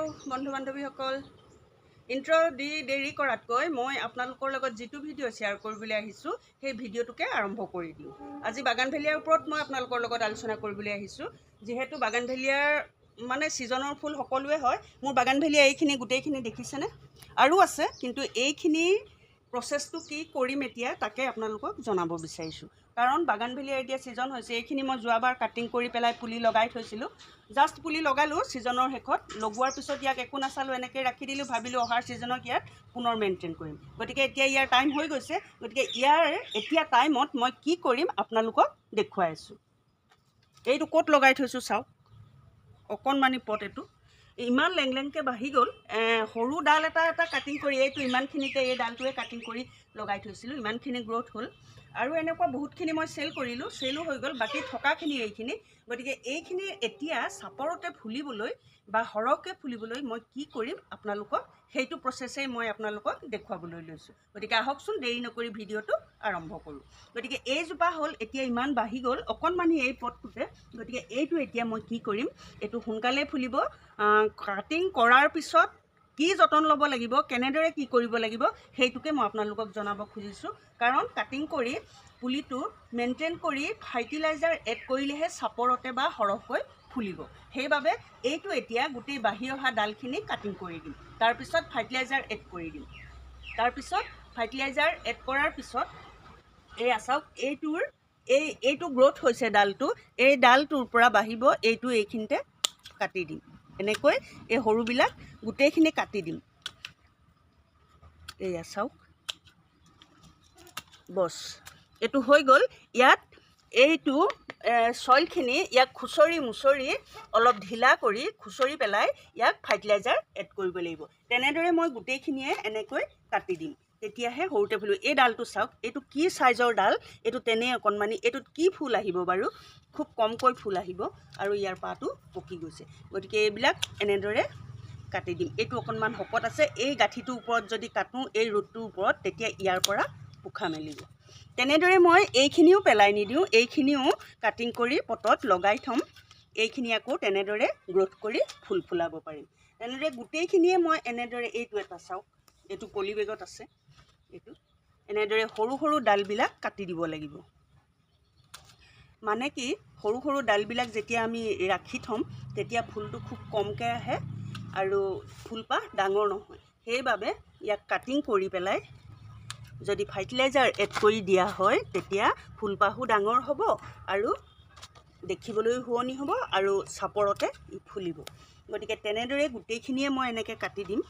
বন্ধু বান্ধৱীসকল, ইন্ট্ৰ দি দেৰি কৰাতকৈ মই আপোনালোকৰ লগত যিটো ভিডিঅ' শ্বেয়াৰ কৰিবলৈ আহিছোঁ সেই ভিডিঅ'টোকে আৰম্ভ কৰি দিওঁ। আজি বাগানভেলিয়াৰ ওপৰত মই আপোনালোকৰ লগত আলোচনা কৰিবলৈ আহিছোঁ। যিহেতু বাগানভেলিয়াৰ মানে ছিজনৰ ফুল সকলোৱে হয়। মোৰ বাগানভেলিয়া এইখিনি গোটেইখিনি দেখিছেনে? আৰু আছে, কিন্তু এইখিনি প্ৰচেছটো কি কৰিম এতিয়া তাকে আপোনালোকক জনাব বিচাৰিছোঁ। কাৰণ বাগানভেলিয়াৰ এতিয়া ছিজন হৈছে। এইখিনি মই যোৱাবাৰ কাটিং কৰি পেলাই পুলি লগাই থৈছিলোঁ। জাষ্ট পুলি লগালোঁ ছিজনৰ শেষত। লগোৱাৰ পিছত ইয়াক একো নাচালোঁ, এনেকৈ ৰাখি দিলোঁ। ভাবিলোঁ অহাৰ ছিজনত ইয়াত পুনৰ মেইনটেইন কৰিম। গতিকে এতিয়া ইয়াৰ টাইম হৈ গৈছে। গতিকে ইয়াৰ এতিয়া টাইমত মই কি কৰিম আপোনালোকক দেখুৱাই আছোঁ। এইটো ক'ত লগাই থৈছোঁ চাওক, অকণমানি পট এইটো ইমান লেংলেংকৈ বাঢ়ি গ'ল। সৰু ডাল এটা কাটিং কৰি এইটো ইমানখিনিতে এই ডালটোৱে কাটিং কৰি লগাই থৈছিলোঁ। ইমানখিনি গ্ৰ'থ হ'ল আৰু এনেকুৱা বহুতখিনি মই চেলো হৈ গ'ল। বাকী থকাখিনি এইখিনি। গতিকে এইখিনি এতিয়া চাপৰতে ফুলিবলৈ বা সৰহকৈ ফুলিবলৈ মই কি কৰিম আপোনালোকক সেইটো প্ৰচেছেই মই আপোনালোকক দেখুৱাবলৈ লৈছোঁ। গতিকে আহকচোন, দেৰি নকৰি ভিডিঅ'টো আৰম্ভ কৰোঁ। গতিকে এইজোপা হ'ল এতিয়া ইমান বাঢ়ি গ'ল অকণমানি এই পটটোতে। গতিকে এইটো এতিয়া মই কি কৰিম, এইটো সোনকালে ফুলিব। কাটিং কৰাৰ পিছত কি যতন ল'ব লাগিব, কেনেদৰে কি কৰিব লাগিব সেইটোকে মই আপোনালোকক জনাব খুজিছোঁ। কাৰণ কাটিং কৰি পুলিটো মেইনটেইন কৰি ফাৰ্টিলাইজাৰ এড কৰিলেহে চাপৰতে বা সৰহকৈ ফুলিব। সেইবাবে এইটো এতিয়া গোটেই বাঢ়ি অহা ডালখিনি কাটিং কৰি দিম। তাৰপিছত ফাৰ্টিলাইজাৰ এড কৰি দিম। তাৰপিছত ফাৰ্টিলাইজাৰ এড কৰাৰ পিছত এই চাওক, এইটো গ্ৰ'থ হৈছে ডালটো। এই ডালটোৰ পৰা বাঢ়িব, এইখিনিতে কাটি দিম। এনেকৈ এই সৰুবিলাক গোটেইখিনি কাটি দিম। এয়া চাওক, বছ এইটো হৈ গ'ল। ইয়াত এইটো চইলখিনি ইয়াক খুচৰি মুচৰি অলপ ঢিলা কৰি খুচৰি পেলাই ইয়াক ফাৰ্টিলাইজাৰ এড কৰিব লাগিব। তেনেদৰে মই গোটেইখিনিয়ে এনেকৈ কাটি দিম। তেতিয়াহে সৰুতে ফুলিব। এই ডালটো চাওক, এইটো কি চাইজৰ ডাল, এইটো তেনেই অকণমানি। এইটোত কি ফুল আহিব বাৰু? খুব কমকৈ ফুল আহিব আৰু ইয়াৰ পাতো পকি গৈছে। গতিকে এইবিলাক এনেদৰে কাটি দিম। এইটো অকণমান শকত আছে। এই গাঁঠিটোৰ ওপৰত যদি কাটোঁ, এই ৰ'দটোৰ ওপৰত, তেতিয়া ইয়াৰ পৰা পোখা মেলিব। তেনেদৰে মই এইখিনিও পেলাই নিদিওঁ, এইখিনিও কাটিং কৰি পটত লগাই থ'ম। এইখিনি আকৌ তেনেদৰে গ্ৰ'থ কৰি ফুল ফুলাব পাৰিম। তেনেদৰে গোটেইখিনিয়ে মই এনেদৰে, এইটো এটা চাওক, এইটো পলি বেগত আছে। এইটো এনেদৰে সৰু সৰু ডালবিলাক কাটি দিব লাগিব। মানে কি, সৰু সৰু ডালবিলাক যেতিয়া আমি ৰাখি থ'ম তেতিয়া ফুলটো খুব কমকৈ আহে আৰু ফুলপাহ ডাঙৰ নহয়। সেইবাবে ইয়াক কাটিং কৰি পেলাই যদি ফাৰ্টিলাইজাৰ এড কৰি দিয়া হয় তেতিয়া ফুলপাহো ডাঙৰ হ'ব আৰু দেখিবলৈ শুৱনি হ'ব আৰু চাপৰতে ফুলিব। গতিকে তেনেদৰে গোটেইখিনিয়ে মই এনেকৈ কাটি দিম।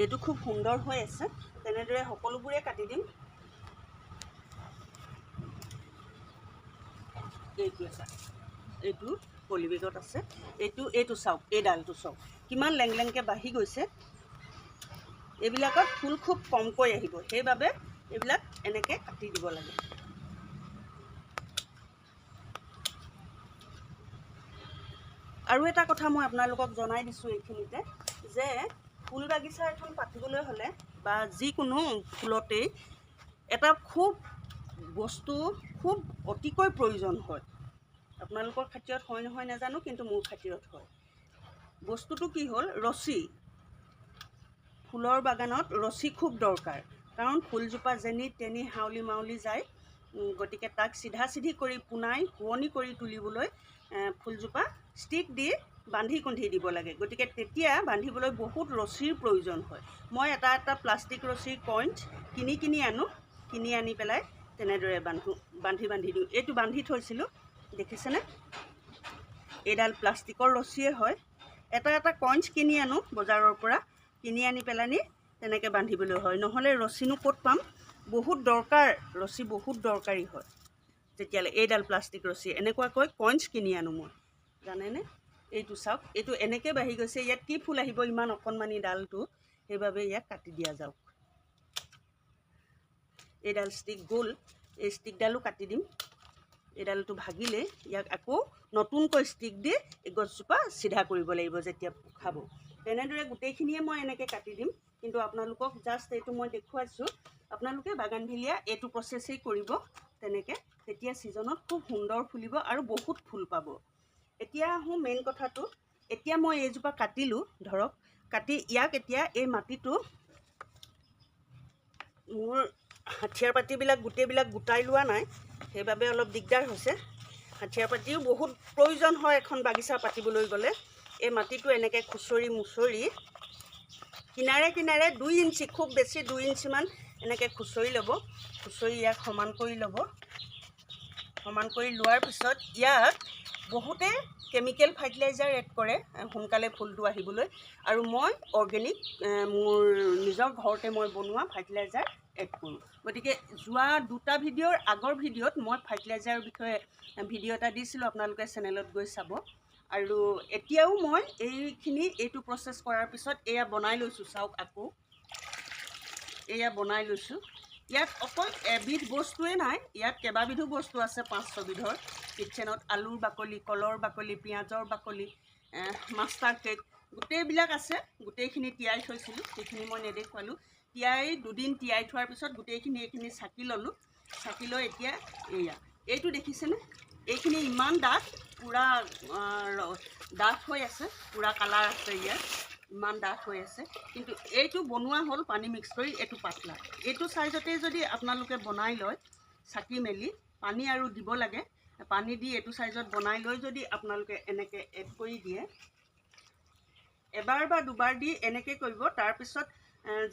এইটো খুব সুন্দৰ হৈ আছে। তেনেদৰে সকলোবোৰে কাটি দিম। এইটো পলিবেগত আছে। এইটো চাওক, এই ডালটো চাওক কিমান লেংলেংকৈ বাঢ়ি গৈছে। এইবিলাকত ফুল খুব কমকৈ আহিব। সেইবাবে এইবিলাক এনেকৈ কাটি দিব লাগে। আৰু এটা কথা মই আপোনালোকক জনাই দিছোঁ এইখিনিতে, যে ফুল বাগিচা এখন পাতিবলৈ হ'লে বা যিকোনো ফুলতেই এটা বস্তু খুব অতিকৈ প্ৰয়োজন হয়। আপোনালোকৰ খাতিৰত হয় নহয় নাজানো, কিন্তু মোৰ খাতিৰত হয়। বস্তুটো কি হ'ল, ৰছী। ফুলৰ বাগানত ৰছী খুব দৰকাৰ। কাৰণ ফুলজোপা যেনি তেনি হাউলি মাউলি যায়। গতিকে তাক চিধা চিধি কৰি পোনাই শুৱনি কৰি তুলিবলৈ ফুলজোপা ষ্টিক দি বান্ধি কুন্ধি দিব লাগে। গতিকে তেতিয়া বান্ধিবলৈ বহুত ৰছীৰ প্ৰয়োজন হয়। মই এটা প্লাষ্টিক ৰছীৰ কইঞ্চ কিনি আনো। কিনি আনি পেলাই তেনেদৰে বান্ধি দিওঁ। এইটো বান্ধি থৈছিলোঁ, দেখিছেনে? এইডাল প্লাষ্টিকৰ ৰছীয়ে হয়। এটা কইঞ্চ কিনি আনো বজাৰৰ পৰা। কিনি আনি পেলানি তেনেকৈ বান্ধিবলৈ হয়। নহ'লে ৰছীনো ক'ত পাম? বহুত দৰকাৰ, ৰছী বহুত দৰকাৰী হয়। তেতিয়াহ'লে এইডাল প্লাষ্টিক ৰছী, এনেকুৱাকৈ কইঞ্চ কিনি আনো মই, জানেনে? এইটো চাওক, এইটো এনেকৈ বাঢ়ি গৈছে। ইয়াত কি ফুল আহিব ইমান অকণমানি ডালটো? সেইবাবে ইয়াক কাটি দিয়া যাওক। এইডাল ষ্টিক গ'ল, এই ষ্টিকডালো কাটি দিম। এইডালটো ভাগিলে ইয়াক আকৌ নতুনকৈ ষ্টিক দি এই গছজোপা চিধা কৰিব লাগিব যেতিয়া খাব। তেনেদৰে গোটেইখিনিয়ে মই এনেকৈ কাটি দিম। কিন্তু আপোনালোকক জাষ্ট এইটো মই দেখুৱাইছোঁ। আপোনালোকে বাগানভেলিয়া এইটো প্ৰচেছেই কৰিব তেনেকৈ। তেতিয়া ছিজনত খুব সুন্দৰ ফুলিব আৰু বহুত ফুল পাব। এতিয়া আহোঁ মেইন কথাটো। এতিয়া মই এইজোপা কাটিলোঁ ধৰক, কাটি ইয়াক এতিয়া এই মাটিটো মোৰ হাথিয়াৰ পাতিবিলাক গোটেইবিলাক গোটাই লোৱা নাই, সেইবাবে অলপ দিগদাৰ হৈছে। হাথিয়াৰ পাতিও বহুত প্ৰয়োজন হয় এখন বাগিচা পাতিবলৈ গ'লে। এই মাটিটো এনেকৈ খুচৰি মুচৰি কিনাৰে কিনাৰে 2 ইঞ্চি, খুব বেছি 2 ইঞ্চিমান এনেকৈ খুচৰি ল'ব। খুচৰি ইয়াক সমান কৰি ল'ব। সমান কৰি লোৱাৰ পিছত ইয়াত বহুতে কেমিকেল ফাৰ্টিলাইজাৰ এড কৰে সোনকালে ফুলটো আহিবলৈ, আৰু মই অৰ্গেনিক মোৰ নিজৰ ঘৰতে মই বনোৱা ফাৰ্টিলাইজাৰ এড কৰোঁ। গতিকে যোৱা 2টা ভিডিঅ'ৰ আগৰ ভিডিঅ'ত মই ফাৰ্টিলাইজাৰৰ বিষয়ে ভিডিঅ' এটা দিছিলোঁ, আপোনালোকে চেনেলত গৈ চাব। আৰু এতিয়াও মই এইটো প্ৰচেছ কৰাৰ পিছত এয়া বনাই লৈছোঁ। চাওক, আকৌ এয়া বনাই লৈছোঁ। ইয়াত অকল এবিধ বস্তুৱে নাই, ইয়াত কেইবাবিধো বস্তু আছে, 5-6 বিধৰ। কিটচেনত আলুৰ বাকলি, কলৰ বাকলি, পিঁয়াজৰ বাকলি, মাষ্টাৰ কেক গোটেইবিলাক আছে। গোটেইখিনি তিয়াই থৈছিলোঁ, সেইখিনি মই নেদেখুৱালোঁ। 2 দিন তিয়াই থোৱাৰ পিছত গোটেইখিনি এইখিনি চাকি ল'লোঁ। চাকি লৈ এতিয়া এইটো দেখিছেনে? এইখিনি ইমান ডাঠ, পূৰা ডাঠ হৈ আছে, পূৰা কালাৰ আছে ইয়াত, ইমান ডাঠ হৈ আছে। কিন্তু এইটো বনোৱা হ'ল পানী মিক্স কৰি, এইটো পাতলা। এইটো চাইজতেই যদি আপোনালোকে বনাই লয়, চাকি মেলি পানী আৰু দিব লাগে, পানী দি এইটো চাইজত বনাই লৈ যদি আপোনালোকে এনেকৈ এড কৰি দিয়ে, এবাৰ বা দুবাৰ দি এনেকৈ কৰিব। তাৰপিছত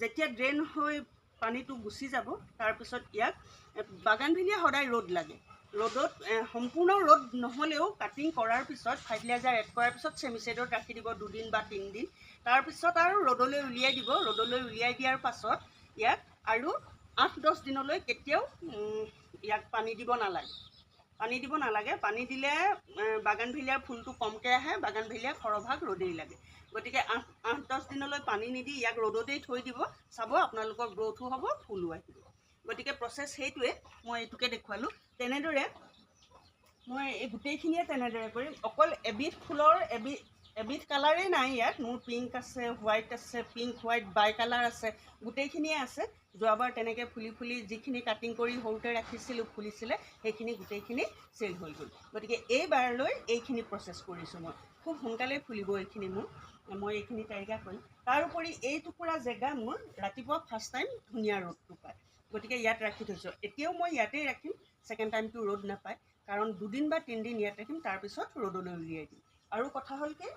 যেতিয়া ড্ৰেইন হৈ পানীটো গুচি যাব, তাৰপিছত ইয়াক বাগানভেলিয়া সদায় ৰ'দ লাগে। ৰ'দত সম্পূৰ্ণ ৰ'দ নহ'লেও কাটিং কৰাৰ পিছত ফাৰ্টিলাইজাৰ এড কৰাৰ পিছত চেমিশ্বেডত ৰাখি দিব 2 দিন বা 3 দিন। তাৰপিছত আৰু ৰ'দলৈ উলিয়াই দিব। ৰ'দলৈ উলিয়াই দিয়াৰ পাছত ইয়াক আৰু 8-10 দিনলৈ কেতিয়াও ইয়াক পানী দিব নালাগে। পানী দিলে বাগানভেলিয়াৰ ফুলটো কমকৈ আহে, বাগানভেলিয়া সৰহভাগ ৰ'দেই লাগে। গতিকে 8-10 দিনলৈ পানী নিদি ইয়াক ৰ'দতেই থৈ দিব। চাব আপোনালোকৰ গ্ৰ'থো হ'ব, ফুলো আহিব। গতিকে প্ৰচেছ সেইটোৱে, মই এইটোকে দেখুৱালোঁ। তেনেদৰে মই এই গোটেইখিনিয়ে তেনেদৰে কৰিম। অকল এবিধ ফুলৰ এবিধ কালাৰেই নাই ইয়াত, মোৰ পিংক আছে, হোৱাইট আছে, পিংক হোৱাইট বাই কালাৰ আছে, গোটেইখিনিয়ে আছে। যোৱাবাৰ তেনেকৈ ফুলি যিখিনি কাটিং কৰি সৰুতে ৰাখিছিলোঁ ফুলিছিলে, সেইখিনি গোটেইখিনি চেল হৈ গ'ল। গতিকে এইবাৰলৈ এইখিনি প্ৰচেছ কৰিছোঁ মই। খুব সোনকালে ফুলিব এইখিনি মোৰ, মই এইখিনি তালিকা কৰিম। তাৰোপৰি এই টুকুৰা জেগা মোৰ ৰাতিপুৱা ফাৰ্ষ্ট টাইম ধুনীয়া ৰ'দটো পায়, গতিকে ইয়াত ৰাখি থৈছোঁ। এতিয়াও মই ইয়াতেই ৰাখিম, ছেকেণ্ড টাইমটো ৰ'দ নাপায়, কাৰণ 2 দিন বা 3 দিন ইয়াত ৰাখিম, তাৰপিছত ৰ'দলৈ উলিয়াই দিম। আৰু কথা হ'ল কি,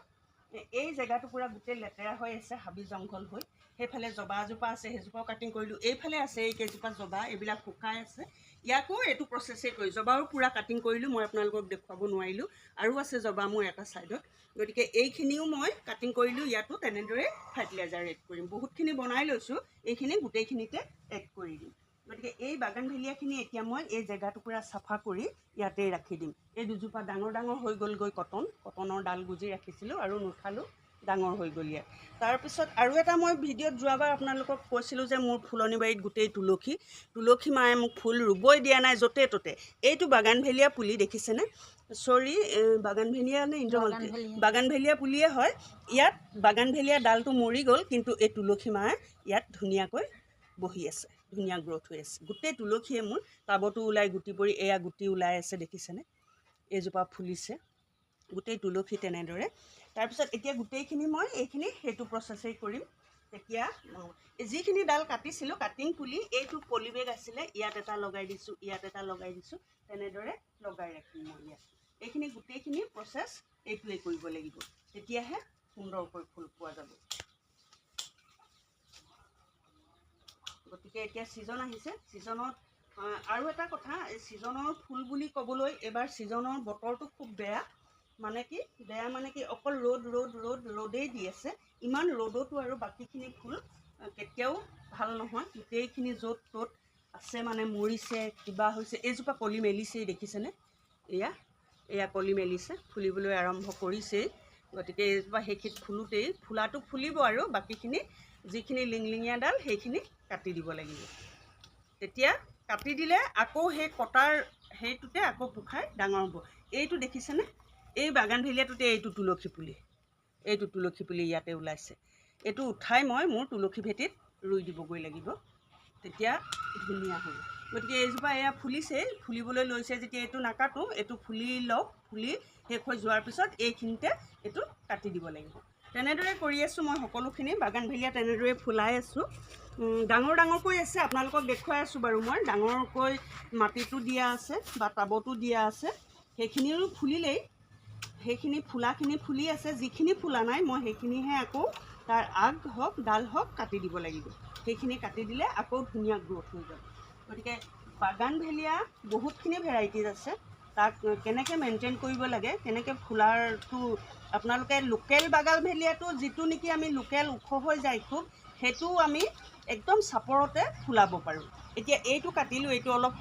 এই জেগাটুকুৰা গোটেই লেতেৰা হৈ আছে, হাবি জংঘল হৈ। সেইফালে জবা এজোপা আছে, সেইজোপাও কাটিং কৰিলোঁ। এইফালে আছে এইকেইজোপা জবা, এইবিলাক শুকাই আছে। ইয়াকো এইটো প্ৰচেছেই কৰি, জবাও পূৰা কাটিং কৰিলোঁ, মই আপোনালোকক দেখুৱাব নোৱাৰিলোঁ। আৰু আছে জবা মোৰ এটা ছাইডত। গতিকে এইখিনিও মই কাটিং কৰিলোঁ, ইয়াতো তেনেদৰে ফাৰ্টিলাইজাৰ এড কৰিম। বহুতখিনি বনাই লৈছোঁ, এইখিনি গোটেইখিনিতে এড কৰি দিম। গতিকে এই বাগানভেলিয়াখিনি এতিয়া মই এই জেগাটুকুৰা চাফা কৰি ইয়াতেই ৰাখি দিম। এই দুজোপা ডাঙৰ হৈ গ'লগৈ, কটনৰ ডাল গুজি ৰাখিছিলোঁ আৰু নুঠালোঁ, ডাঙৰ হৈ গ'ল ইয়াত। তাৰপিছত আৰু এটা মই ভিডিঅ'ত যোৱাবাৰ আপোনালোকক কৈছিলোঁ যে মোৰ ফুলনি বাৰীত গোটেই তুলসী মায়ে মোক ফুল ৰুবই দিয়া নাই য'তে ত'তে। এইটো বাগানভেলিয়া পুলি দেখিছেনে? বাগানভেলিয়া নে ইন্দ্ৰমালতী? বাগানভেলিয়া পুলিয়ে হয়। ইয়াত বাগানভেলিয়া ডালটো মৰি গ'ল, কিন্তু এই তুলসী মায়ে ইয়াত ধুনীয়াকৈ বহি আছে, ধুনীয়া গ্ৰ'থ হৈ আছে। গোটেই তুলসীয়ে মোৰ টাবতো ওলাই গুটি পৰি, এয়া গুটি ওলাই আছে দেখিছেনে? এইজোপা ফুলিছে, গোটেই তুলসী তেনেদৰে। তাৰপিছত এতিয়া গোটেইখিনি মই সেইটো প্ৰচেছেই কৰিম। তেতিয়া যিখিনি ডাল কাটিছিলোঁ, কাটিং পুলি, এইটো পলিবেগ আছিলে, ইয়াত এটা লগাই দিছোঁ, ইয়াত এটা লগাই দিছোঁ, তেনেদৰে লগাই ৰাখিম মই ইয়াত। এইখিনি গোটেইখিনি প্ৰচেছ এইটোৱেই কৰিব লাগিব, তেতিয়াহে সুন্দৰকৈ ফুল পোৱা যাব। গতিকে এতিয়া ছিজন আহিছে, ছিজনত আৰু এটা কথা, এই ছিজনৰ ফুল বুলি ক'বলৈ এইবাৰ ছিজনৰ বতৰটো খুব বেয়া। মানে কি অকল ৰ'দেই দি আছে। ইমান ৰ'দতো আৰু বাকীখিনি ফুল কেতিয়াও ভাল নহয়। গোটেইখিনি য'ত ত'ত আছে, মৰিছে, কিবা হৈছে। এইজোপা কলি মেলিছেই দেখিছেনে? এয়া কলি মেলিছে, ফুলিবলৈ আৰম্ভ কৰিছেই। গতিকে এইজোপা সেইখিনিত ফুলাটো ফুলিব, আৰু বাকীখিনি যিখিনি লিংলিঙীয়া ডাল সেইখিনি কাটি দিব লাগিব। তেতিয়া কাটি দিলে আকৌ সেই কটাৰ সেইটোতে আকৌ পোখাই ডাঙৰ হ'ব। এইটো দেখিছেনে? এই বাগানভেলিয়াটোতে এইটো তুলসী পুলি ইয়াতে ওলাইছে। এইটো উঠাই মই মোৰ তুলসী ভেটিত ৰুই দিবগৈ লাগিব, তেতিয়া ধুনীয়া হ'ব। গতিকে এইজোপা এয়া ফুলিছে, ফুলিবলৈ লৈছে যেতিয়া এইটো নাকাটো, এইটো ফুলি লওক, ফুলি শেষ হৈ যোৱাৰ পিছত এইখিনিতে এইটো কাটি দিব লাগিব। তেনেদৰে কৰি আছোঁ মই সকলোখিনি। বাগানভেলিয়া তেনেদৰে ফুলাই আছোঁ। ডাঙৰ ডাঙৰকৈ আছে, আপোনালোকক দেখুৱাই আছোঁ বাৰু। মই ডাঙৰকৈ মাটিটো দিয়া আছে বা টাবতো দিয়া আছে, সেইখিনিও ফুলিলেই। সেইখিনি ফুলাখিনি ফুলি আছে, যিখিনি ফুলা নাই মই সেইখিনিহে আকৌ তাৰ আগ হওক ডাল হওক কাটি দিব লাগিব। সেইখিনি কাটি দিলে আকৌ ধুনীয়া গ্ৰ'থ হৈ যাব। গতিকে বাগানভেলিয়া বহুতখিনি ভেৰাইটিজ আছে। তাক কেনেকৈ মেইনটেইন কৰিব লাগে, কেনেকৈ ফুলাৰটো আপোনালোকে লোকেল বাগানভেলিয়াটো যিটো নেকি আমি লোকেল ওখ হৈ যায় খুব, সেইটোও আমি একদম চাপৰতে ফুলাব পাৰোঁ। এতিয়া এইটো কাটিলোঁ, এইটো অলপ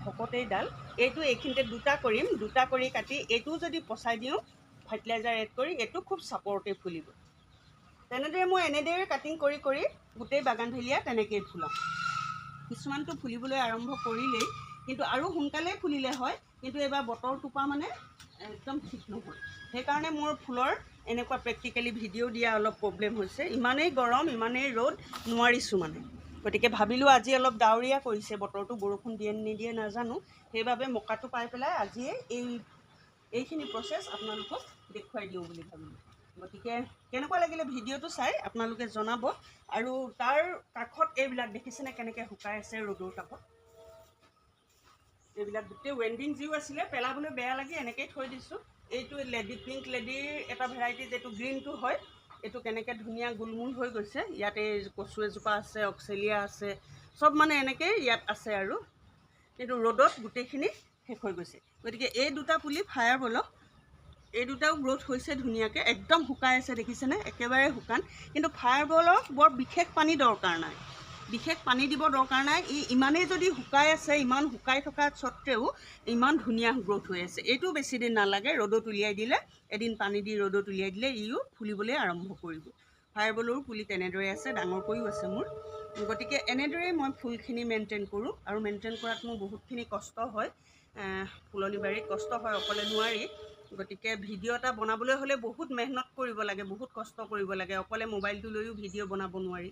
শকতেই ডাল, এইটো এইখিনিতে দুটা কৰিম, দুটা কৰি কাটি এইটোও যদি পচাই দিওঁ ফাৰ্টিলাইজাৰ এড কৰি, এইটো খুব চাপৰতে ফুলিব। তেনেদৰে মই এনেদৰে কাটিং কৰি কৰি গোটেই বাগানভেলিয়া তেনেকৈয়ে ফুলাওঁ। কিছুমানটো ফুলিবলৈ আৰম্ভ কৰিলেই, কিন্তু আৰু সোনকালেই ফুলিলে হয়, কিন্তু এইবাৰ বতৰটোপা মানে একদম ঠিক নহয়। সেইকাৰণে মোৰ ফুলৰ এনেকুৱা প্ৰেক্টিকেলি ভিডিঅ' দিয়া অলপ প্ৰব্লেম হৈছে। ইমানেই গৰম, ইমানেই ৰ'দ, নোৱাৰিছোঁ মানে। গতিকে ভাবিলোঁ আজি অলপ ডাৱৰীয়া কৰিছে বতৰটো, বৰষুণ দিয়ে নিদিয়ে নাজানো, সেইবাবে মকাটো পাই পেলাই আজিয়ে এইখিনি প্ৰচেছ আপোনালোকক দেখুৱাই দিওঁ বুলি ভাবিলোঁ। গতিকে কেনেকুৱা লাগিলে ভিডিঅ'টো চাই আপোনালোকে জনাব। আৰু তাৰ কাষত এইবিলাক দেখিছেনে কেনেকৈ শুকাই আছে ৰ'দৰ কাষত। এইবিলাক গোটেই ৱেণ্ডিং যিও আছিলে পেলাবলৈ বেয়া লাগি এনেকৈয়ে থৈ দিছোঁ। এইটো পিংক লেডিৰ এটা ভেৰাইটি, যিটো গ্ৰীণটো হয়, এইটো কেনেকৈ ধুনীয়া গোলমোল হৈ গৈছে। ইয়াতে কচু এজোপা আছে, অক্সেলিয়া আছে, চব মানে এনেকৈ ইয়াত আছে আৰু, কিন্তু ৰ'দত গোটেইখিনি শেষ হৈ গৈছে। গতিকে এই দুটা পুলি ফায়াৰবলক, এই দুটাও গ্ৰ'থ হৈছে ধুনীয়াকৈ, একদম শুকাই আছে দেখিছেনে, একেবাৰে শুকান। কিন্তু ফায়াৰবলক বৰ বিশেষ পানী দৰকাৰ নাই, বিশেষ পানী দিব দৰকাৰ নাই। ইমানেই যদি শুকাই আছে, ইমান শুকাই থকা স্বত্তেও ইমান ধুনীয়া গ্ৰ'থ হৈ আছে। এইটো বেছি দিন নালাগে, ৰ'দত উলিয়াই দিলে, এদিন পানী দি ৰ'দত উলিয়াই দিলে ইও ফুলিবলৈ আৰম্ভ কৰিব। ফায়াৰবলৰো পুলি তেনেদৰে আছে, ডাঙৰকৈও আছে মোৰ। গতিকে এনেদৰেই মই ফুলখিনি মেইনটেইন কৰোঁ, আৰু মেইনটেইন কৰাত মোৰ বহুতখিনি কষ্ট হয়। ফুলনি বাৰীত কষ্ট হয়, অকলে নোৱাৰি। গতিকে ভিডিঅ' এটা বনাবলৈ হ'লে বহুত মেহনত কৰিব লাগে, বহুত কষ্ট কৰিব লাগে। অকলে মোবাইলটো লৈও ভিডিঅ' বনাব নোৱাৰি।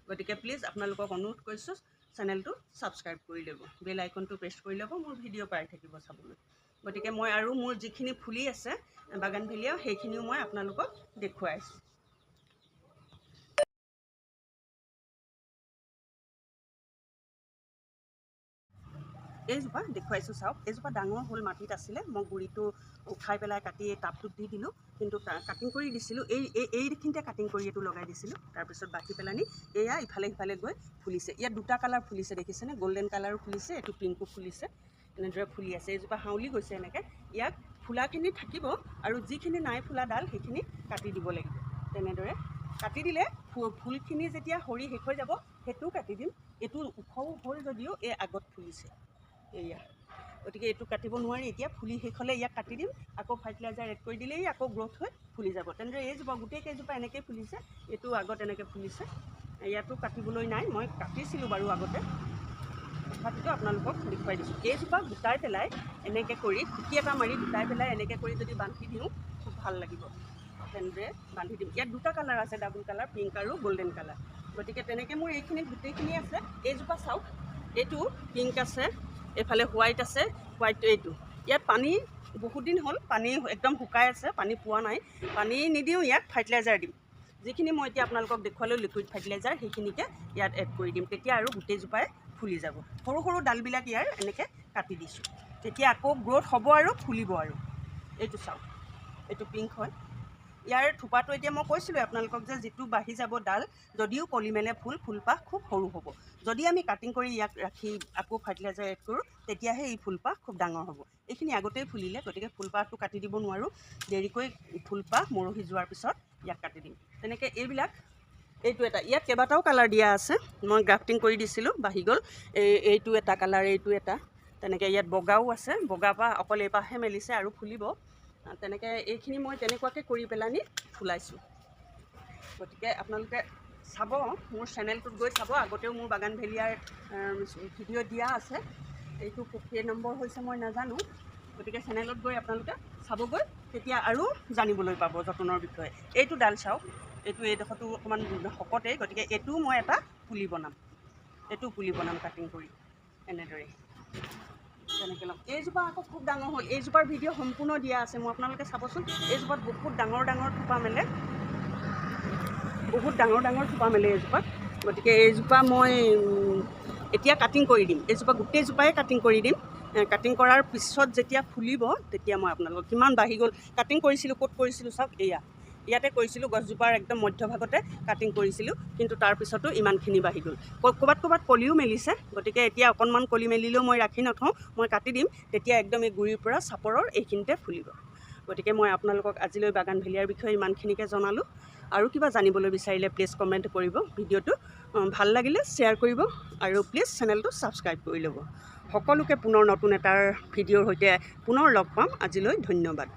গতিকে প্লিজ আপোনালোকক অনুৰোধ কৰিছোঁ, চেনেলটো ছাবস্ক্ৰাইব কৰি ল'ব, বেল আইকনটো প্ৰেছ কৰি ল'ব, মোৰ ভিডিঅ' পাই থাকিব চাবলৈ। গতিকে মই আৰু মোৰ যিখিনি ফুলি আছে বাগানভেলিয়া, সেইখিনিও মই আপোনালোকক দেখুৱাই আছোঁ। এইজোপা দেখুৱাইছোঁ চাওক, এইজোপা ডাঙৰ হ'ল, মাটিত আছিলে, মই গুৰিটো উঠাই পেলাই কাটি এই টাবটোত দি দিলোঁ। কিন্তু কাটিং কৰি দিছিলোঁ, এইখিনিতে কাটিং কৰি এইটো লগাই দিছিলোঁ। তাৰপিছত বাকী পেলানি এয়া ইফালে সিফালে গৈ ফুলিছে। ইয়াত দুটা কালাৰ ফুলিছে দেখিছেনে, গল্ডেন কালাৰো ফুলিছে, এইটো পিংকো ফুলিছে। এনেদৰে ফুলি আছে। এইজোপা হাউলি গৈছে এনেকৈ। ইয়াক ফুলাখিনি থাকিব, আৰু যিখিনি নাই ফুলা ডাল সেইখিনি কাটি দিব লাগিব। তেনেদৰে কাটি দিলে ফুলখিনি যেতিয়া সৰি শেষ হৈ যাব, সেইটোও কাটি দিম। এইটো ওখও হ'ল যদিও এই আগত ফুলিছে এয়া, গতিকে এইটো কাটিব নোৱাৰি। এতিয়া ফুলি শেষ হ'লে ইয়াক কাটি দিম, আকৌ ফাৰ্টিলাইজাৰ এড কৰি দিলেই আকৌ গ্ৰ'থ হৈ ফুলি যাব। তেনেদৰে এইজোপা গোটেইকেইজোপা এনেকৈ ফুলিছে, এইটো আগত এনেকৈ ফুলিছে। ইয়াতো কাটিবলৈ নাই, মই কাটিছিলোঁ বাৰু আগতে, তথাপিতো আপোনালোকক দেখুৱাই দিছোঁ। এইজোপা গোটাই পেলাই এনেকৈ কৰি, খুটি এটা মাৰি গোটাই পেলাই এনেকৈ কৰি যদি বান্ধি দিওঁ খুব ভাল লাগিব। তেনেদৰে বান্ধি দিম। ইয়াত দুটা কালাৰ আছে, ডাবুল কালাৰ, পিংক আৰু গল্ডেন কালাৰ। গতিকে তেনেকৈ মোৰ এইখিনিত গোটেইখিনি আছে। এইজোপা চাওক, এইটো পিংক আছে, এইফালে হোৱাইট আছে, হোৱাইটটো এইটো। ইয়াত পানী বহুত দিন হ'ল, পানী একদম শুকাই আছে, পানী পোৱা নাই। পানী নিদিওঁ, ইয়াত ফাৰ্টিলাইজাৰ দিম। যিখিনি মই এতিয়া আপোনালোকক দেখুৱালোঁ লিকুইড ফাৰ্টিলাইজাৰ, সেইখিনিকে ইয়াত এড কৰি দিম। তেতিয়া আৰু গোটেইজোপাই ফুলি যাব। সৰু সৰু ডালবিলাক ইয়াৰ এনেকৈ কাটি দিছোঁ, তেতিয়া আকৌ গ্ৰ'থ হ'ব আৰু ফুলিব আৰু। এইটো চাওক, এইটো পিংক হয়। ইয়াৰ থোপাটো এতিয়া মই কৈছিলোঁ আপোনালোকক যে যিটো বাঢ়ি যাব ডাল, যদিও কলি মেলে ফুলপাহ খুব সৰু হ'ব। যদি আমি কাটিং কৰি ইয়াক ৰাখি আকৌ ফাৰ্টিলাইজাৰ এড কৰোঁ, তেতিয়াহে এই ফুলপাহ খুব ডাঙৰ হ'ব। এইখিনি আগতেই ফুলিলে, গতিকে ফুলপাহটো কাটি দিব নোৱাৰোঁ। দেৰিকৈ ফুলপাহ মৰহি যোৱাৰ পিছত ইয়াক কাটি দিম। তেনেকৈ এইবিলাক, এইটো এটা, ইয়াত কেইবাটাও কালাৰ দিয়া আছে, মই গ্ৰাফটিং কৰি দিছিলোঁ, বাঢ়ি গ'ল। এইটো এটা কালাৰ, এইটো এটা, তেনেকৈ ইয়াত বগাও আছে, বগাৰ পৰা অকল এইপাহে মেলিছে আৰু ফুলিব। তেনেকৈ এইখিনি মই তেনেকুৱাকৈ কৰি পেলানি ফুলাইছোঁ। গতিকে আপোনালোকে চাব, মোৰ চেনেলটোত গৈ চাব, আগতেও মোৰ বাগানভেলিয়াৰ ভিডিঅ' দিয়া আছে। এইটো কেই নম্বৰ হৈছে মই নাজানো, গতিকে চেনেলত গৈ আপোনালোকে চাবগৈ, তেতিয়া আৰু জানিবলৈ পাব যতনৰ বিষয়ে। এইটো ডাল চাওক, এইডোখৰটো অকণমান শকতেই, গতিকে এইটোও মই এটা পুলি বনাম, এইটো পুলি বনাম কাটিং কৰি। এনেদৰে তেনেকৈ ল'ম। এইজোপা আকৌ খুব ডাঙৰ হ'ল। এইজোপাৰ ভিডিঅ' সম্পূৰ্ণ দিয়া আছে, মই আপোনালোকে চাবচোন। এইজোপাত বহুত ডাঙৰ ডাঙৰ থোপা মেলে, বহুত ডাঙৰ ডাঙৰ থোপা মেলে এইজোপাত। গতিকে এইজোপা মই এতিয়া কাটিং কৰি দিম। এইজোপা গোটেইজোপাই কাটিং কৰি দিম। কাটিং কৰাৰ পিছত যেতিয়া ফুলিব তেতিয়া মই আপোনালোকক কিমান বাঢ়ি গ'ল। কাটিং কৰিছিলোঁ, ক'ত কৰিছিলোঁ চাওক, ইয়াতে কৰিছিলোঁ, গছজোপাৰ একদম মধ্যভাগতে কাটিং কৰিছিলোঁ, কিন্তু তাৰপিছতো ইমানখিনি বাঢ়ি গ'ল। ক'ৰবাত ক'ৰবাত কলিও মেলিছে। গতিকে এতিয়া অকণমান কলি মেলিলেও মই ৰাখি নথওঁ, মই কাটি দিম। তেতিয়া একদম এই গুৰিৰ পৰা চাপৰৰ এইখিনিতে ফুলিব। গতিকে মই আপোনালোকক আজিলৈ বাগানভেলিয়াৰ বিষয়ে ইমানখিনিকে জনালোঁ। আৰু কিবা জানিবলৈ বিচাৰিলে প্লিজ কমেণ্ট কৰিব। ভিডিঅ'টো ভাল লাগিলে শ্বেয়াৰ কৰিব আৰু প্লিজ চেনেলটো ছাবস্ক্ৰাইব কৰি ল'ব। সকলোকে পুনৰ নতুন এটাৰ ভিডিঅ'ৰ সৈতে পুনৰ লগ পাম। আজিলৈ ধন্যবাদ।